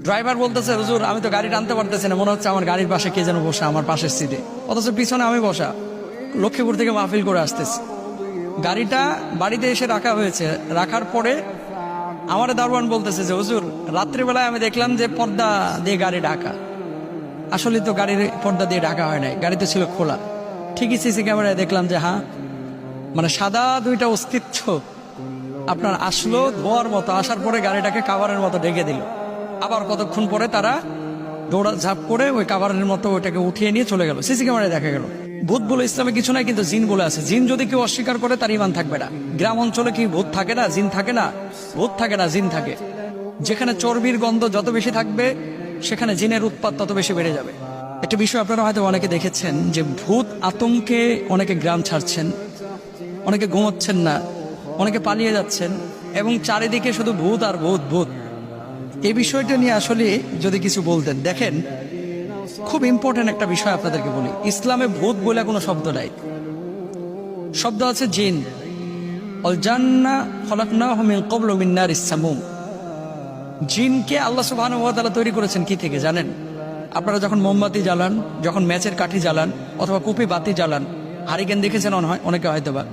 Driver বলতেছে, হুজুর আমি তো গাড়ি টানতে পারতেছি না, মনে হচ্ছে আমার গাড়ির পাশে কে যেন বসা, আমার পাশের সিটে, অথচ পিছনে আমি বসা, লক্ষ্মীপুর থেকে মাহফিল করে আসতেছি। গাড়িটা বাড়িতে এসে রাখা হয়েছে, রাখার পরে আমার দারোয়ান বলতেছে যে হুজুর রাত্রিবেলায় আমি দেখলাম যে পর্দা দিয়ে গাড়ি ঢাকা। আসলে তো গাড়ির পর্দা দিয়ে ঢাকা হয় নাই, গাড়িতে ছিল খোলা। ঠিকই সিসি ক্যামেরায় দেখলাম যে হ্যাঁ, মানে সাদা দুইটা অস্তিত্ব আপনার আসলো ধোয়ার মতো, আসার পরে গাড়িটাকে কাভারের মতো ঢেকে দিল। আবার কতক্ষণ পরে তারা দৌড়া ঝাঁপ করে ওই কাভারের মতো ওইটাকে উঠিয়ে নিয়ে চলে গেল। সিসি ক্যামেরায় দেখা গেল। ভূত বলে ইসলামে কিছু নাই, কিন্তু জিন বলে আছে। জিন যদি কেউ অস্বীকার করে তার ইমান থাকবে না। গ্রাম অঞ্চলে কি ভূত থাকে না, জিন থাকে না? ভূত থাকে না, জিন থাকে। যেখানে চর্বির গন্ধ যত বেশি থাকবে সেখানে জিনের উৎপাত তত বেশি বেড়ে যাবে। একটা বিষয় আপনারা হয়তো অনেকে দেখেছেন যে ভূত আতঙ্কে অনেকে গ্রাম ছাড়ছেন, অনেকে ঘুমোচ্ছেন না, অনেকে পালিয়ে যাচ্ছেন, এবং চারিদিকে শুধু ভূত আর ভূত ভূত। এই বিষয়টা নিয়ে আসলে যদি কিছু বলতেন। দেখেন, খুব ইম্পর্টেন্ট একটা বিষয় আপনাদেরকে বলি। ইসলামে ভূত বলে কোনো শব্দ নাই, শব্দ আছে জিন। অল জান্না খলাকনাহু মিন ক্বাবলু মিন নারিস সামুম। জিনকে আল্লাহ সুবহানাহু ওয়া তাআলা তৈরি করেছেন কি থেকে জানেন? আপনারা যখন মোমবাতি জ্বালান, যখন ম্যাচের কাঠি জ্বালান, অথবা কুপি বাতি জ্বালান, হারিকেন দেখেছেন অনেকে হয়তোবা,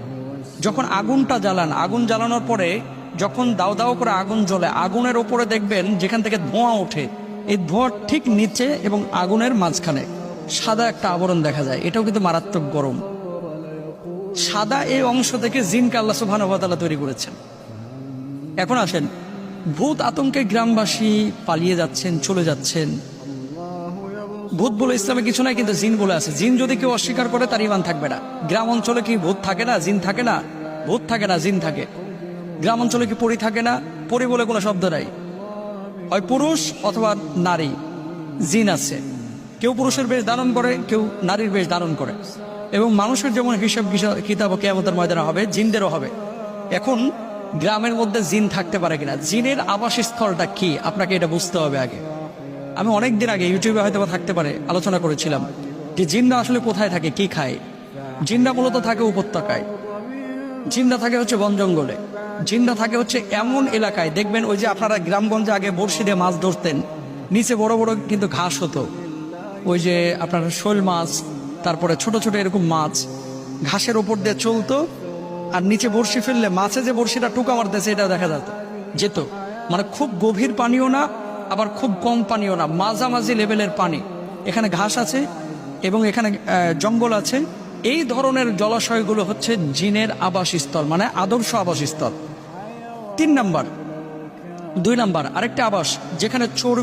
যখন আগুনটা জ্বালান, আগুন জ্বালানোর পরে যখন দাও দাও করে আগুন জ্বলে, আগুনের ওপরে দেখবেন যেখান থেকে ধোঁয়া ওঠে, এই ধোঁয়ার ঠিক নিচে এবং আগুনের মাঝখানে সাদা একটা আবরণ দেখা যায়। এটাও কিন্তু মারাত্মক গরম। সাদা এই অংশ থেকে জিনকে আল্লাহ সুবহানাহু ওয়া তাআলা তৈরি করেছেন। এখন আসেন, ভূত আতঙ্কে গ্রামবাসী পালিয়ে যাচ্ছেন, চলে যাচ্ছেন। ভূত বলে ইসলামে কিছু নাই, কিন্তু জিন বলে আছে। জিন যদি কেউ অস্বীকার করে তার ইমান থাকবে না। গ্রাম অঞ্চলে কি ভূত থাকে না, জিন থাকে না? ভূত থাকে না, জিন থাকে। গ্রাম অঞ্চলে কি পরী থাকে না? পরী বলে কোনো শব্দ নাই। হয় পুরুষ অথবা নারী, জিন আছে। কেউ পুরুষের বেশ ধারণ করে, কেউ নারীর বেশ ধারণ করে। এবং মানুষের যেমন হিসাব কিতাব কিয়ামতের ময়দানে হবে, জিনদেরও হবে। এখন গ্রামের মধ্যে জিন থাকতে পারে কিনা, জিনের আবাসস্থলটা কি, আপনাকে এটা বুঝতে হবে আগে। আমি অনেকদিন আগে ইউটিউবে হয়তো থাকতে পারে আলোচনা করেছিলাম যে জিনরা আসলে কোথায় থাকে, কি খায়। জিনরা মূলত থাকে উপত্যকায়, জিনরা থাকে হচ্ছে বন জঙ্গলে, জিনরা থাকে হচ্ছে এমন এলাকায়, দেখবেন ওই যে আপনারা গ্রামগঞ্জে আগে বড়শি দিয়ে মাছ ধরতেন, নিচে বড় বড় কিন্তু ঘাস হতো, ওই যে আপনার শোল মাছ, তারপরে ছোট ছোট এরকম মাছ ঘাসের ওপর দিয়ে চলতো, আর নিচে বড়শি ফেললে মাছে যে বড়শিটা টুকা মারতেছে এটাও দেখা যেত। মানে খুব গভীর পানিও না, আবার খুব কম পানিও না, মাঝামাঝি লেভেলের পানি। এখানে ঘাস আছে এবং এখানে জঙ্গল আছে। এই ধরনের জলাশয়গুলো হচ্ছে জিনের আবাসস্থল, মানে আদর্শ আবাসস্থল। 3 নাম্বার। 2 নাম্বার আরেকটা আবাস, যেখানে চোর